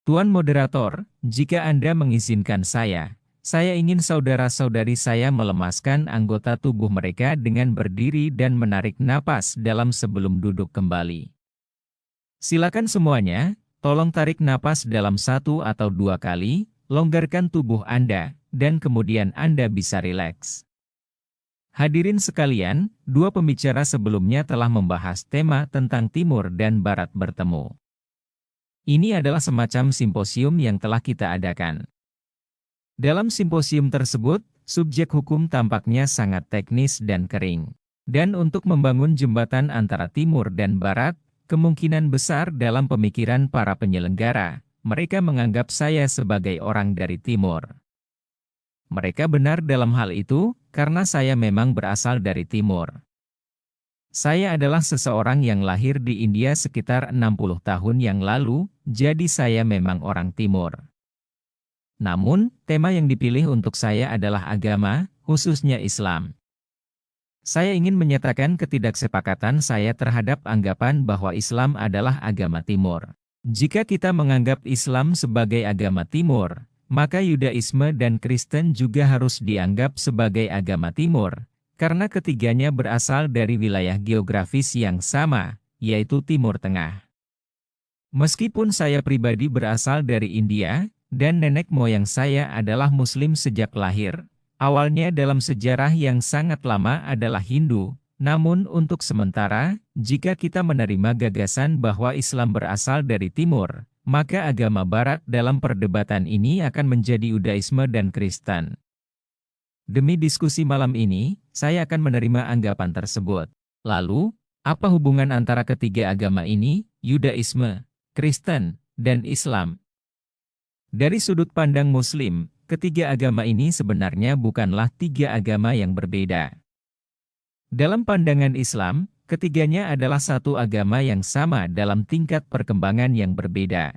Tuan Moderator, jika Anda mengizinkan saya ingin saudara-saudari saya melemaskan anggota tubuh mereka dengan berdiri dan menarik napas dalam sebelum duduk kembali. Silakan semuanya, tolong tarik napas dalam 1 atau 2 kali, longgarkan tubuh Anda, dan kemudian Anda bisa rileks. Hadirin sekalian, 2 pembicara sebelumnya telah membahas tema tentang Timur dan Barat bertemu. Ini adalah semacam simposium yang telah kita adakan. Dalam simposium tersebut, subjek hukum tampaknya sangat teknis dan kering. Dan untuk membangun jembatan antara Timur dan Barat, kemungkinan besar dalam pemikiran para penyelenggara, mereka menganggap saya sebagai orang dari Timur. Mereka benar dalam hal itu, karena saya memang berasal dari Timur. Saya adalah seseorang yang lahir di India sekitar 60 tahun yang lalu, jadi saya memang orang Timur. Namun, tema yang dipilih untuk saya adalah agama, khususnya Islam. Saya ingin menyatakan ketidaksepakatan saya terhadap anggapan bahwa Islam adalah agama Timur. Jika kita menganggap Islam sebagai agama Timur, maka Yudaisme dan Kristen juga harus dianggap sebagai agama Timur, karena ketiganya berasal dari wilayah geografis yang sama, yaitu Timur Tengah. Meskipun saya pribadi berasal dari India, dan nenek moyang saya adalah Muslim sejak lahir, awalnya dalam sejarah yang sangat lama adalah Hindu, namun untuk sementara, jika kita menerima gagasan bahwa Islam berasal dari Timur, maka agama Barat dalam perdebatan ini akan menjadi Yudaisme dan Kristen. Demi diskusi malam ini, saya akan menerima anggapan tersebut. Lalu, apa hubungan antara ketiga agama ini, Yudaisme, Kristen, dan Islam? Dari sudut pandang Muslim, ketiga agama ini sebenarnya bukanlah 3 agama yang berbeda. Dalam pandangan Islam, ketiganya adalah satu agama yang sama dalam tingkat perkembangan yang berbeda.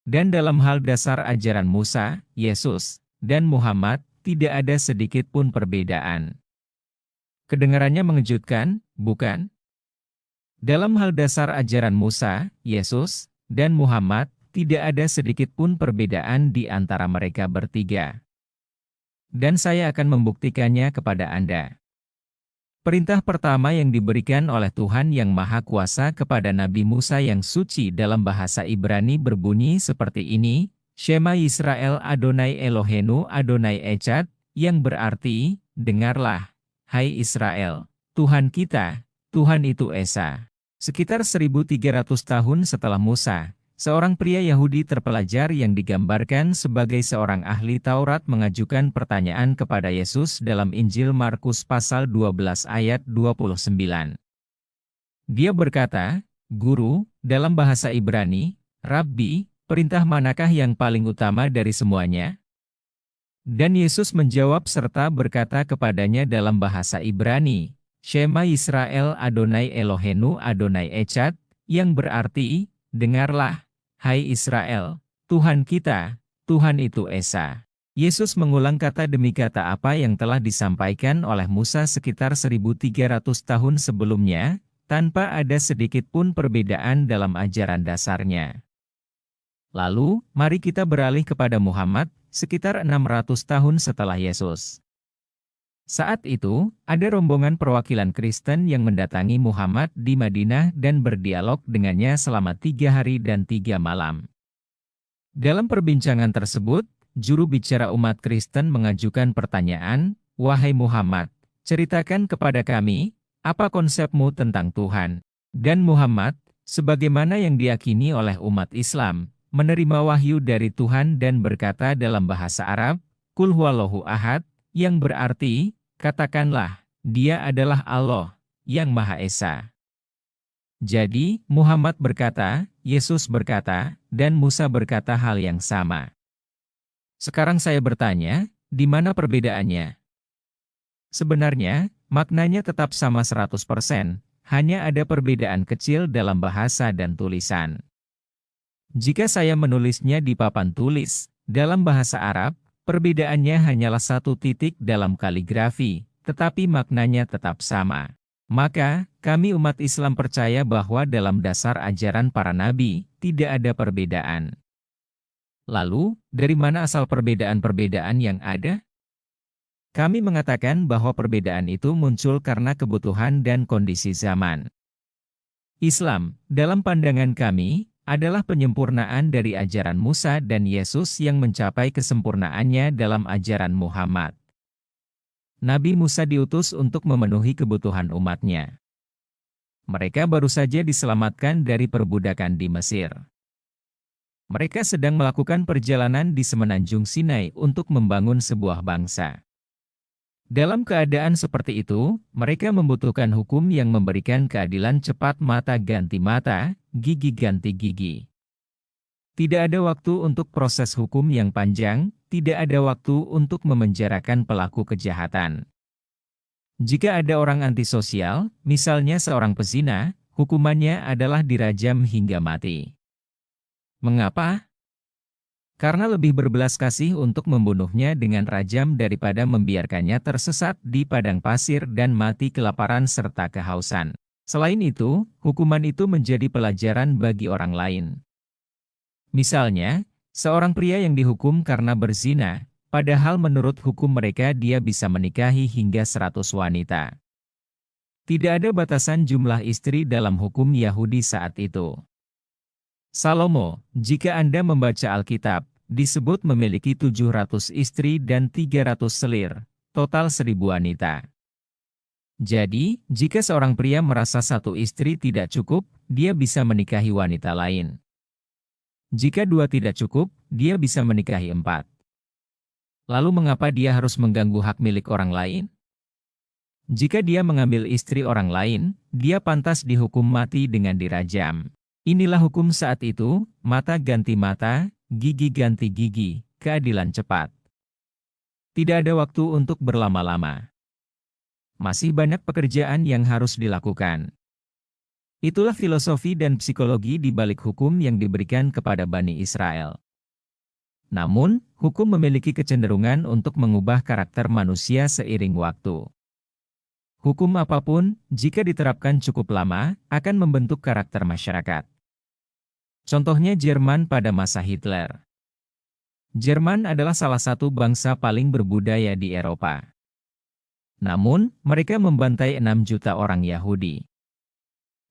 Dan dalam hal dasar ajaran Musa, Yesus, dan Muhammad, tidak ada sedikit pun perbedaan. Kedengarannya mengejutkan, bukan? Dalam hal dasar ajaran Musa, Yesus, dan Muhammad, tidak ada sedikit pun perbedaan di antara mereka bertiga. Dan saya akan membuktikannya kepada Anda. Perintah pertama yang diberikan oleh Tuhan Yang Maha Kuasa kepada Nabi Musa yang suci dalam bahasa Ibrani berbunyi seperti ini, Shema Yisrael Adonai Eloheinu Adonai Echad, yang berarti, dengarlah, hai Israel, Tuhan kita, Tuhan itu Esa. Sekitar 1300 tahun setelah Musa, seorang pria Yahudi terpelajar yang digambarkan sebagai seorang ahli Taurat mengajukan pertanyaan kepada Yesus dalam Injil Markus pasal 12 ayat 29. Dia berkata, Guru, dalam bahasa Ibrani, Rabbi, perintah manakah yang paling utama dari semuanya? Dan Yesus menjawab serta berkata kepadanya dalam bahasa Ibrani, Shema Yisrael Adonai Eloheinu Adonai Echad, yang berarti, dengarlah, hai Israel, Tuhan kita, Tuhan itu Esa. Yesus mengulang kata demi kata apa yang telah disampaikan oleh Musa sekitar 1300 tahun sebelumnya, tanpa ada sedikit pun perbedaan dalam ajaran dasarnya. Lalu, mari kita beralih kepada Muhammad, sekitar 600 tahun setelah Yesus. Saat itu, ada rombongan perwakilan Kristen yang mendatangi Muhammad di Madinah dan berdialog dengannya selama 3 hari dan 3 malam. Dalam perbincangan tersebut, juru bicara umat Kristen mengajukan pertanyaan, Wahai Muhammad, ceritakan kepada kami, apa konsepmu tentang Tuhan? Dan Muhammad, sebagaimana yang diyakini oleh umat Islam, menerima wahyu dari Tuhan dan berkata dalam bahasa Arab, Qul huwallahu ahad, yang berarti, katakanlah, Dia adalah Allah, yang Maha Esa. Jadi, Muhammad berkata, Yesus berkata, dan Musa berkata hal yang sama. Sekarang saya bertanya, di mana perbedaannya? Sebenarnya, maknanya tetap sama 100%, hanya ada perbedaan kecil dalam bahasa dan tulisan. Jika saya menulisnya di papan tulis, dalam bahasa Arab, perbedaannya hanyalah 1 titik dalam kaligrafi, tetapi maknanya tetap sama. Maka, kami umat Islam percaya bahwa dalam dasar ajaran para nabi, tidak ada perbedaan. Lalu, dari mana asal perbedaan-perbedaan yang ada? Kami mengatakan bahwa perbedaan itu muncul karena kebutuhan dan kondisi zaman. Islam, dalam pandangan kami, adalah penyempurnaan dari ajaran Musa dan Yesus yang mencapai kesempurnaannya dalam ajaran Muhammad. Nabi Musa diutus untuk memenuhi kebutuhan umatnya. Mereka baru saja diselamatkan dari perbudakan di Mesir. Mereka sedang melakukan perjalanan di semenanjung Sinai untuk membangun sebuah bangsa. Dalam keadaan seperti itu, mereka membutuhkan hukum yang memberikan keadilan cepat mata ganti mata, gigi ganti gigi. Tidak ada waktu untuk proses hukum yang panjang, tidak ada waktu untuk memenjarakan pelaku kejahatan. Jika ada orang antisosial, misalnya seorang pezina, hukumannya adalah dirajam hingga mati. Mengapa? Karena lebih berbelas kasih untuk membunuhnya dengan rajam daripada membiarkannya tersesat di padang pasir dan mati kelaparan serta kehausan. Selain itu, hukuman itu menjadi pelajaran bagi orang lain. Misalnya, seorang pria yang dihukum karena berzina, padahal menurut hukum mereka dia bisa menikahi hingga 100 wanita. Tidak ada batasan jumlah istri dalam hukum Yahudi saat itu. Salomo, jika Anda membaca Alkitab, disebut memiliki 700 istri dan 300 selir, total 1000 wanita. Jadi, jika seorang pria merasa satu istri tidak cukup, dia bisa menikahi wanita lain. Jika 2 tidak cukup, dia bisa menikahi 4. Lalu mengapa dia harus mengganggu hak milik orang lain? Jika dia mengambil istri orang lain, dia pantas dihukum mati dengan dirajam. Inilah hukum saat itu, mata ganti mata, gigi ganti gigi, keadilan cepat. Tidak ada waktu untuk berlama-lama. Masih banyak pekerjaan yang harus dilakukan. Itulah filosofi dan psikologi di balik hukum yang diberikan kepada Bani Israel. Namun, hukum memiliki kecenderungan untuk mengubah karakter manusia seiring waktu. Hukum apapun, jika diterapkan cukup lama, akan membentuk karakter masyarakat. Contohnya Jerman pada masa Hitler. Jerman adalah salah satu bangsa paling berbudaya di Eropa. Namun, mereka membantai 6 juta orang Yahudi.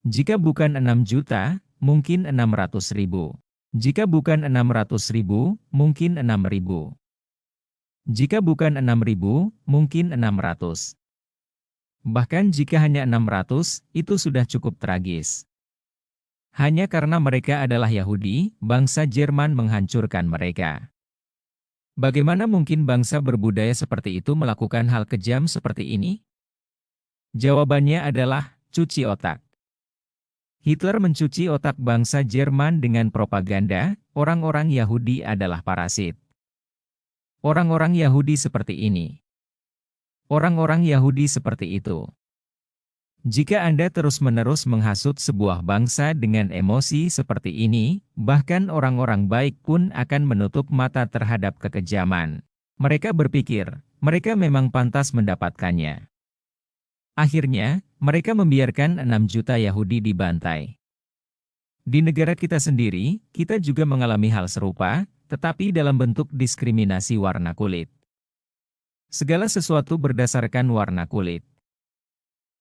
Jika bukan 6 juta, mungkin 600 ribu. Jika bukan 600 ribu, mungkin 6 ribu. Jika bukan 6 ribu, mungkin 600. Bahkan jika hanya 600, itu sudah cukup tragis. Hanya karena mereka adalah Yahudi, bangsa Jerman menghancurkan mereka. Bagaimana mungkin bangsa berbudaya seperti itu melakukan hal kejam seperti ini? Jawabannya adalah, cuci otak. Hitler mencuci otak bangsa Jerman dengan propaganda, orang-orang Yahudi adalah parasit. Orang-orang Yahudi seperti ini. Orang-orang Yahudi seperti itu. Jika Anda terus-menerus menghasut sebuah bangsa dengan emosi seperti ini, bahkan orang-orang baik pun akan menutup mata terhadap kekejaman. Mereka berpikir, mereka memang pantas mendapatkannya. Akhirnya, mereka membiarkan 6 juta Yahudi dibantai. Di negara kita sendiri, kita juga mengalami hal serupa, tetapi dalam bentuk diskriminasi warna kulit. Segala sesuatu berdasarkan warna kulit.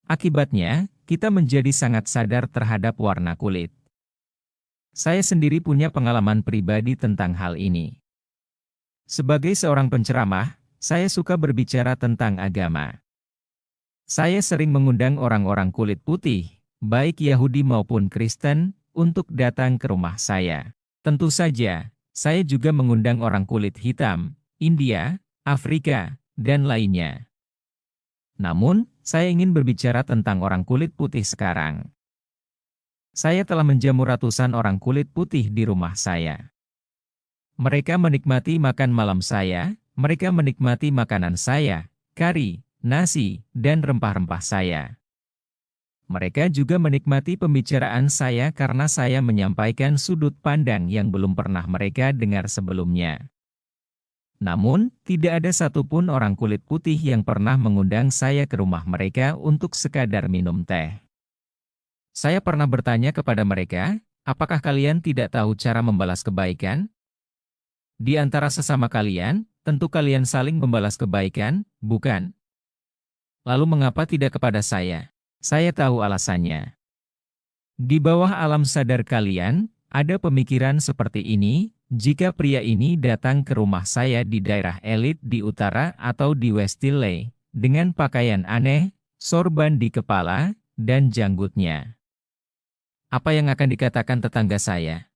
Akibatnya, kita menjadi sangat sadar terhadap warna kulit. Saya sendiri punya pengalaman pribadi tentang hal ini. Sebagai seorang penceramah, saya suka berbicara tentang agama. Saya sering mengundang orang-orang kulit putih, baik Yahudi maupun Kristen, untuk datang ke rumah saya. Tentu saja, saya juga mengundang orang kulit hitam, India, Afrika, dan lainnya. Namun, saya ingin berbicara tentang orang kulit putih sekarang. Saya telah menjamu ratusan orang kulit putih di rumah saya. Mereka menikmati makan malam saya, mereka menikmati makanan saya, kari, nasi, dan rempah-rempah saya. Mereka juga menikmati pembicaraan saya karena saya menyampaikan sudut pandang yang belum pernah mereka dengar sebelumnya. Namun, tidak ada satupun orang kulit putih yang pernah mengundang saya ke rumah mereka untuk sekadar minum teh. Saya pernah bertanya kepada mereka, apakah kalian tidak tahu cara membalas kebaikan? Di antara sesama kalian, tentu kalian saling membalas kebaikan, bukan? Lalu mengapa tidak kepada saya? Saya tahu alasannya. Di bawah alam sadar kalian, ada pemikiran seperti ini, jika pria ini datang ke rumah saya di daerah elit di utara atau di Westille, dengan pakaian aneh, sorban di kepala, dan janggutnya. Apa yang akan dikatakan tetangga saya?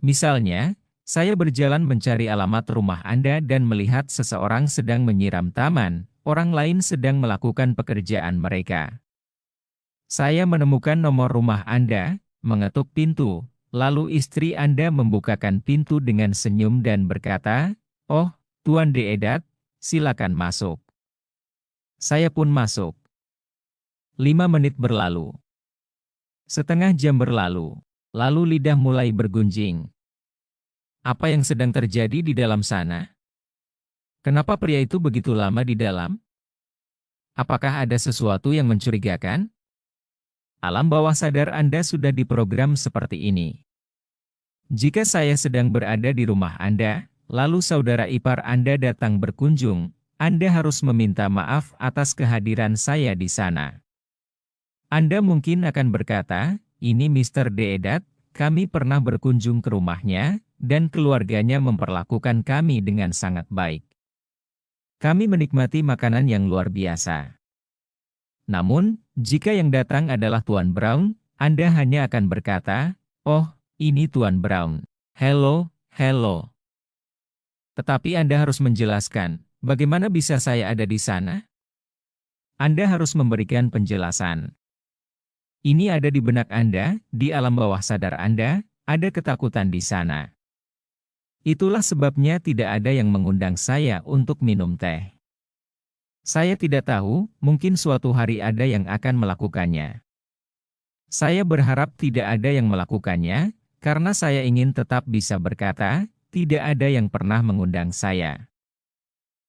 Misalnya, saya berjalan mencari alamat rumah Anda dan melihat seseorang sedang menyiram taman, orang lain sedang melakukan pekerjaan mereka. Saya menemukan nomor rumah Anda, mengetuk pintu, lalu istri Anda membukakan pintu dengan senyum dan berkata, "Oh, Tuan Deedat, silakan masuk." Saya pun masuk. 5 menit berlalu. Setengah jam berlalu. Lalu lidah mulai bergunjing. Apa yang sedang terjadi di dalam sana? Kenapa pria itu begitu lama di dalam? Apakah ada sesuatu yang mencurigakan? Alam bawah sadar Anda sudah diprogram seperti ini. Jika saya sedang berada di rumah Anda, lalu saudara ipar Anda datang berkunjung, Anda harus meminta maaf atas kehadiran saya di sana. Anda mungkin akan berkata, "Ini Mr. Deedat, kami pernah berkunjung ke rumahnya, dan keluarganya memperlakukan kami dengan sangat baik. Kami menikmati makanan yang luar biasa." Namun, jika yang datang adalah Tuan Brown, Anda hanya akan berkata, "Oh, ini Tuan Brown. Hello, hello." Tetapi Anda harus menjelaskan, bagaimana bisa saya ada di sana? Anda harus memberikan penjelasan. Ini ada di benak Anda, di alam bawah sadar Anda, ada ketakutan di sana. Itulah sebabnya tidak ada yang mengundang saya untuk minum teh. Saya tidak tahu, mungkin suatu hari ada yang akan melakukannya. Saya berharap tidak ada yang melakukannya, karena saya ingin tetap bisa berkata, tidak ada yang pernah mengundang saya.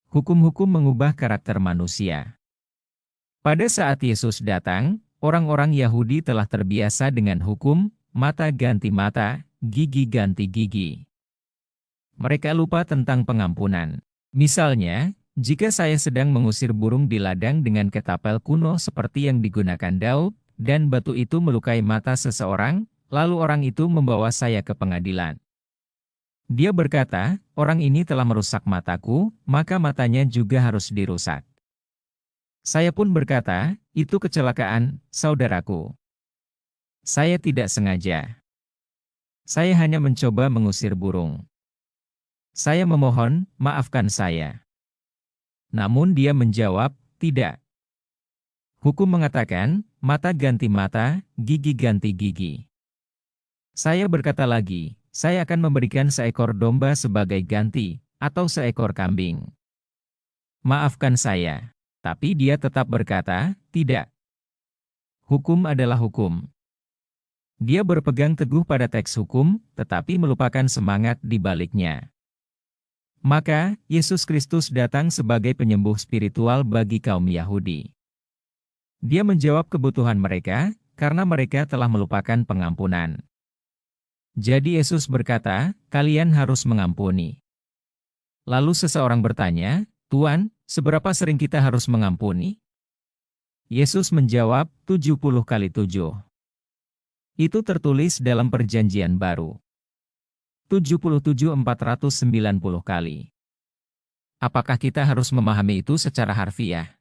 Hukum-hukum mengubah karakter manusia. Pada saat Yesus datang, orang-orang Yahudi telah terbiasa dengan hukum, mata ganti mata, gigi ganti gigi. Mereka lupa tentang pengampunan. Misalnya, jika saya sedang mengusir burung di ladang dengan ketapel kuno seperti yang digunakan Daud, dan batu itu melukai mata seseorang, lalu orang itu membawa saya ke pengadilan. Dia berkata, "Orang ini telah merusak mataku, maka matanya juga harus dirusak." Saya pun berkata, "Itu kecelakaan, saudaraku. Saya tidak sengaja. Saya hanya mencoba mengusir burung. Saya memohon, maafkan saya." Namun dia menjawab, "Tidak. Hukum mengatakan, mata ganti mata, gigi ganti gigi." Saya berkata lagi, "Saya akan memberikan seekor domba sebagai ganti, atau seekor kambing. Maafkan saya." Tapi dia tetap berkata, "Tidak. Hukum adalah hukum." Dia berpegang teguh pada teks hukum, tetapi melupakan semangat di baliknya. Maka, Yesus Kristus datang sebagai penyembuh spiritual bagi kaum Yahudi. Dia menjawab kebutuhan mereka, karena mereka telah melupakan pengampunan. Jadi Yesus berkata, "Kalian harus mengampuni." Lalu seseorang bertanya, "Tuan, seberapa sering kita harus mengampuni?" Yesus menjawab, 70 kali 7. Itu tertulis dalam Perjanjian Baru. 77.490 kali. Apakah kita harus memahami itu secara harfiah?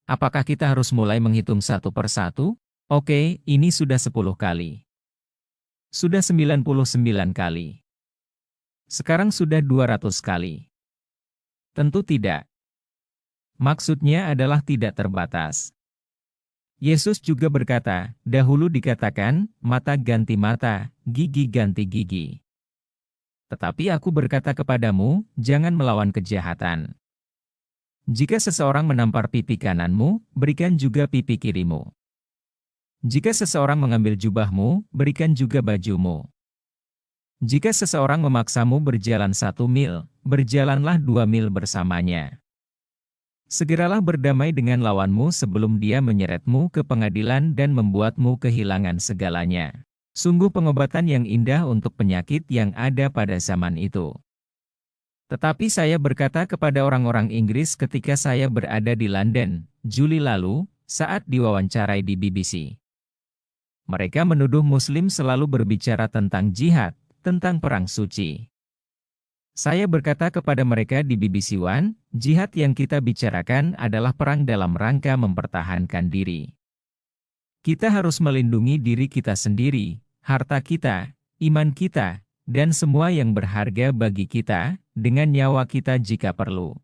Apakah kita harus mulai menghitung satu persatu? Oke, ini sudah 10 kali. Sudah 99 kali. Sekarang sudah 200 kali. Tentu tidak. Maksudnya adalah tidak terbatas. Yesus juga berkata, dahulu dikatakan, mata ganti mata, gigi ganti gigi. Tetapi aku berkata kepadamu, jangan melawan kejahatan. Jika seseorang menampar pipi kananmu, berikan juga pipi kirimu. Jika seseorang mengambil jubahmu, berikan juga bajumu. Jika seseorang memaksamu berjalan 1 mil, berjalanlah 2 mil bersamanya. Segeralah berdamai dengan lawanmu sebelum dia menyeretmu ke pengadilan dan membuatmu kehilangan segalanya. Sungguh pengobatan yang indah untuk penyakit yang ada pada zaman itu. Tetapi saya berkata kepada orang-orang Inggris ketika saya berada di London, Juli lalu, saat diwawancarai di BBC. Mereka menuduh Muslim selalu berbicara tentang jihad, tentang perang suci. Saya berkata kepada mereka di BBC One, jihad yang kita bicarakan adalah perang dalam rangka mempertahankan diri. Kita harus melindungi diri kita sendiri, harta kita, iman kita, dan semua yang berharga bagi kita, dengan nyawa kita jika perlu.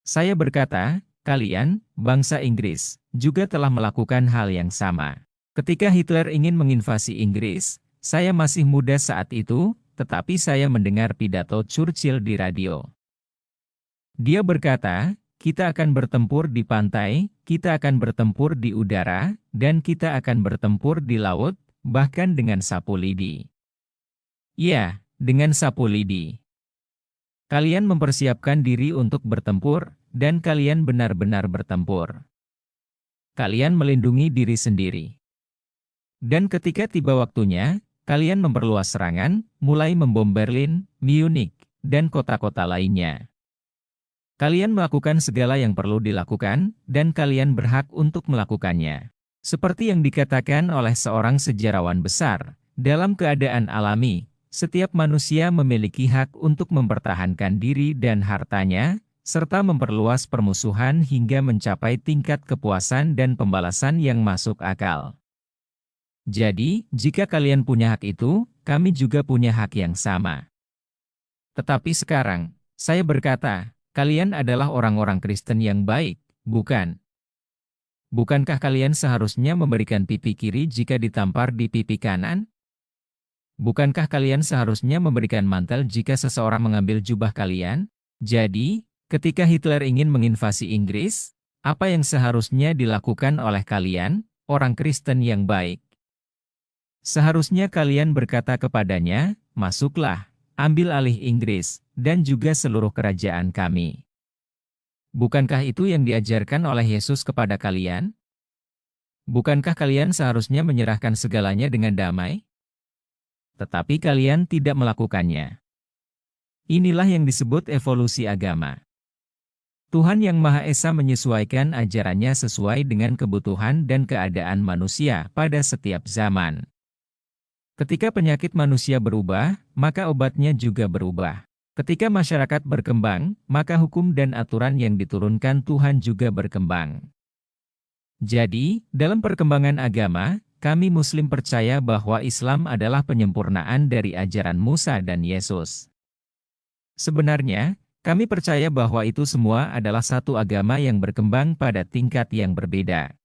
Saya berkata, kalian, bangsa Inggris, juga telah melakukan hal yang sama. Ketika Hitler ingin menginvasi Inggris, saya masih muda saat itu, tetapi saya mendengar pidato Churchill di radio. Dia berkata, kita akan bertempur di pantai, kita akan bertempur di udara, dan kita akan bertempur di laut, bahkan dengan sapu lidi. Ya, dengan sapu lidi. Kalian mempersiapkan diri untuk bertempur, dan kalian benar-benar bertempur. Kalian melindungi diri sendiri. Dan ketika tiba waktunya, kalian memperluas serangan, mulai membom Berlin, Munich, dan kota-kota lainnya. Kalian melakukan segala yang perlu dilakukan, dan kalian berhak untuk melakukannya. Seperti yang dikatakan oleh seorang sejarawan besar, dalam keadaan alami, setiap manusia memiliki hak untuk mempertahankan diri dan hartanya, serta memperluas permusuhan hingga mencapai tingkat kepuasan dan pembalasan yang masuk akal. Jadi, jika kalian punya hak itu, kami juga punya hak yang sama. Tetapi sekarang, saya berkata, kalian adalah orang-orang Kristen yang baik, bukan? Bukankah kalian seharusnya memberikan pipi kiri jika ditampar di pipi kanan? Bukankah kalian seharusnya memberikan mantel jika seseorang mengambil jubah kalian? Jadi, ketika Hitler ingin menginvasi Inggris, apa yang seharusnya dilakukan oleh kalian, orang Kristen yang baik? Seharusnya kalian berkata kepadanya, masuklah, ambil alih Inggris, dan juga seluruh kerajaan kami. Bukankah itu yang diajarkan oleh Yesus kepada kalian? Bukankah kalian seharusnya menyerahkan segalanya dengan damai? Tetapi kalian tidak melakukannya. Inilah yang disebut evolusi agama. Tuhan Yang Maha Esa menyesuaikan ajarannya sesuai dengan kebutuhan dan keadaan manusia pada setiap zaman. Ketika penyakit manusia berubah, maka obatnya juga berubah. Ketika masyarakat berkembang, maka hukum dan aturan yang diturunkan Tuhan juga berkembang. Jadi, dalam perkembangan agama, kami Muslim percaya bahwa Islam adalah penyempurnaan dari ajaran Musa dan Yesus. Sebenarnya, kami percaya bahwa itu semua adalah satu agama yang berkembang pada tingkat yang berbeda.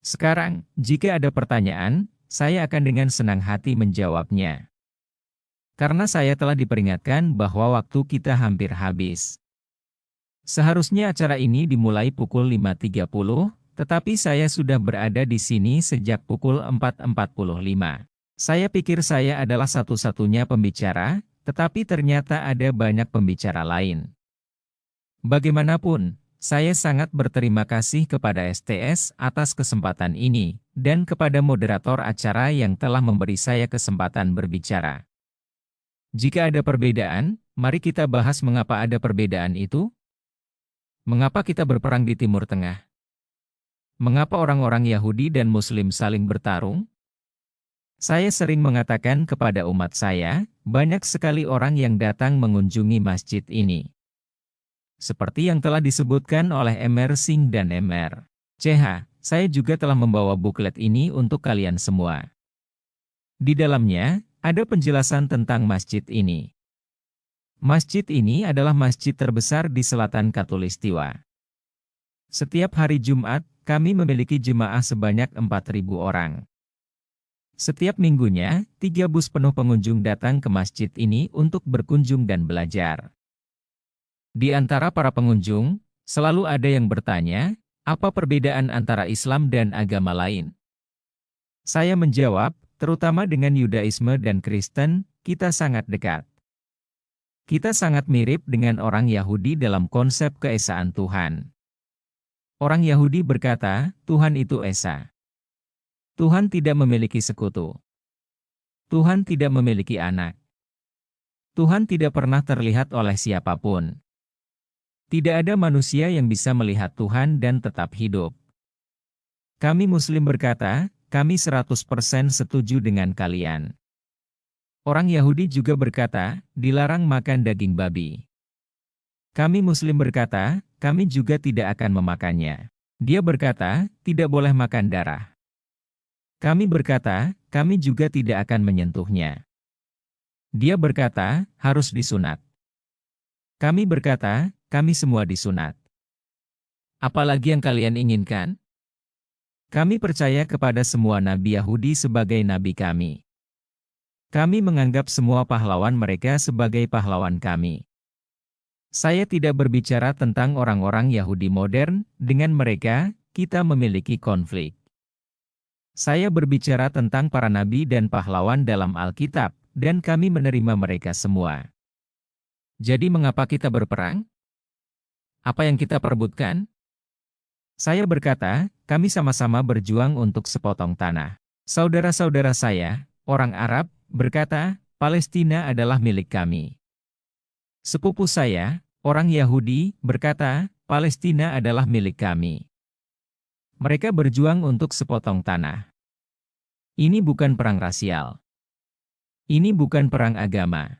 Sekarang, jika ada pertanyaan, saya akan dengan senang hati menjawabnya. Karena saya telah diperingatkan bahwa waktu kita hampir habis. Seharusnya acara ini dimulai pukul 5.30, tetapi saya sudah berada di sini sejak pukul 4.45. Saya pikir saya adalah satu-satunya pembicara, tetapi ternyata ada banyak pembicara lain. Bagaimanapun, saya sangat berterima kasih kepada STS atas kesempatan ini, dan kepada moderator acara yang telah memberi saya kesempatan berbicara. Jika ada perbedaan, mari kita bahas mengapa ada perbedaan itu. Mengapa kita berperang di Timur Tengah? Mengapa orang-orang Yahudi dan Muslim saling bertarung? Saya sering mengatakan kepada umat saya, banyak sekali orang yang datang mengunjungi masjid ini. Seperti yang telah disebutkan oleh Mr. Singh dan Mr. CH, saya juga telah membawa buklet ini untuk kalian semua. Di dalamnya, ada penjelasan tentang masjid ini. Masjid ini adalah masjid terbesar di selatan Khatulistiwa. Setiap hari Jumat, kami memiliki jemaah sebanyak 4.000 orang. Setiap minggunya, 3 bus penuh pengunjung datang ke masjid ini untuk berkunjung dan belajar. Di antara para pengunjung, selalu ada yang bertanya, apa perbedaan antara Islam dan agama lain? Saya menjawab, terutama dengan Yudaisme dan Kristen, kita sangat dekat. Kita sangat mirip dengan orang Yahudi dalam konsep keesaan Tuhan. Orang Yahudi berkata, Tuhan itu Esa. Tuhan tidak memiliki sekutu. Tuhan tidak memiliki anak. Tuhan tidak pernah terlihat oleh siapapun. Tidak ada manusia yang bisa melihat Tuhan dan tetap hidup. Kami Muslim berkata, kami 100% setuju dengan kalian. Orang Yahudi juga berkata, dilarang makan daging babi. Kami Muslim berkata, kami juga tidak akan memakannya. Dia berkata, tidak boleh makan darah. Kami berkata, kami juga tidak akan menyentuhnya. Dia berkata, harus disunat. Kami berkata, kami semua disunat. Apalagi yang kalian inginkan? Kami percaya kepada semua nabi Yahudi sebagai nabi kami. Kami menganggap semua pahlawan mereka sebagai pahlawan kami. Saya tidak berbicara tentang orang-orang Yahudi modern, dengan mereka, kita memiliki konflik. Saya berbicara tentang para nabi dan pahlawan dalam Alkitab, dan kami menerima mereka semua. Jadi mengapa kita berperang? Apa yang kita perebutkan? Saya berkata, kami sama-sama berjuang untuk sepotong tanah. Saudara-saudara saya, orang Arab, berkata, Palestina adalah milik kami. Sepupu saya, orang Yahudi, berkata, Palestina adalah milik kami. Mereka berjuang untuk sepotong tanah. Ini bukan perang rasial. Ini bukan perang agama.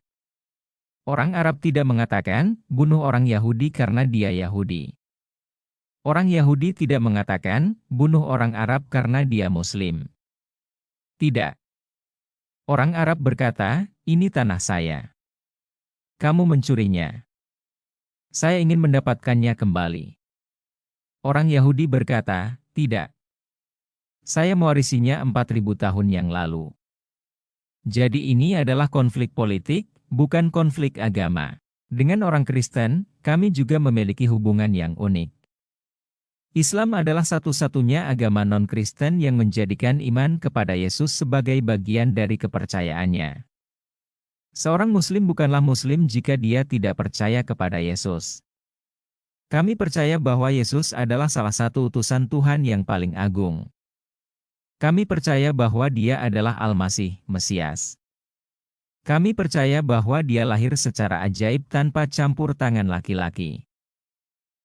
Orang Arab tidak mengatakan, bunuh orang Yahudi karena dia Yahudi. Orang Yahudi tidak mengatakan, bunuh orang Arab karena dia Muslim. Tidak. Orang Arab berkata, ini tanah saya. Kamu mencurinya. Saya ingin mendapatkannya kembali. Orang Yahudi berkata, tidak. Saya mewarisinya 4.000 tahun yang lalu. Jadi ini adalah konflik politik, bukan konflik agama. Dengan orang Kristen, kami juga memiliki hubungan yang unik. Islam adalah satu-satunya agama non-Kristen yang menjadikan iman kepada Yesus sebagai bagian dari kepercayaannya. Seorang Muslim bukanlah Muslim jika dia tidak percaya kepada Yesus. Kami percaya bahwa Yesus adalah salah satu utusan Tuhan yang paling agung. Kami percaya bahwa Dia adalah Al-Masih, Mesias. Kami percaya bahwa Dia lahir secara ajaib tanpa campur tangan laki-laki.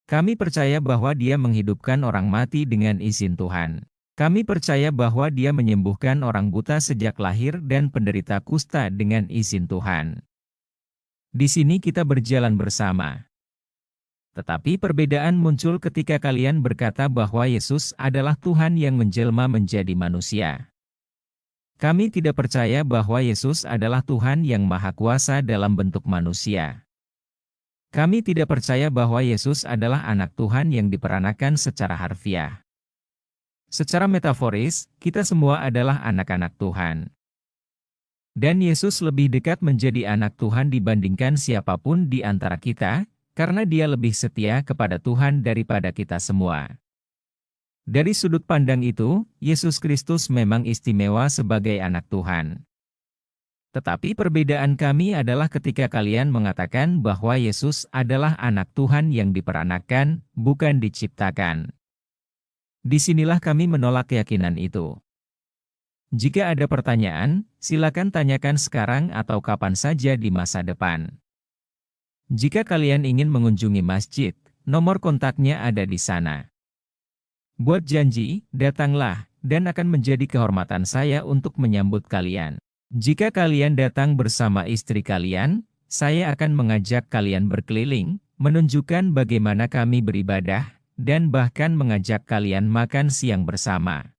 Kami percaya bahwa Dia menghidupkan orang mati dengan izin Tuhan. Kami percaya bahwa Dia menyembuhkan orang buta sejak lahir dan penderita kusta dengan izin Tuhan. Di sini kita berjalan bersama. Tetapi perbedaan muncul ketika kalian berkata bahwa Yesus adalah Tuhan yang menjelma menjadi manusia. Kami tidak percaya bahwa Yesus adalah Tuhan yang Maha Kuasa dalam bentuk manusia. Kami tidak percaya bahwa Yesus adalah anak Tuhan yang diperanakan secara harfiah. Secara metaforis, kita semua adalah anak-anak Tuhan. Dan Yesus lebih dekat menjadi anak Tuhan dibandingkan siapapun di antara kita, karena Dia lebih setia kepada Tuhan daripada kita semua. Dari sudut pandang itu, Yesus Kristus memang istimewa sebagai anak Tuhan. Tetapi perbedaan kami adalah ketika kalian mengatakan bahwa Yesus adalah anak Tuhan yang diperanakan, bukan diciptakan. Disinilah kami menolak keyakinan itu. Jika ada pertanyaan, silakan tanyakan sekarang atau kapan saja di masa depan. Jika kalian ingin mengunjungi masjid, nomor kontaknya ada di sana. Buat janji, datanglah, dan akan menjadi kehormatan saya untuk menyambut kalian. Jika kalian datang bersama istri kalian, saya akan mengajak kalian berkeliling, menunjukkan bagaimana kami beribadah, dan bahkan mengajak kalian makan siang bersama.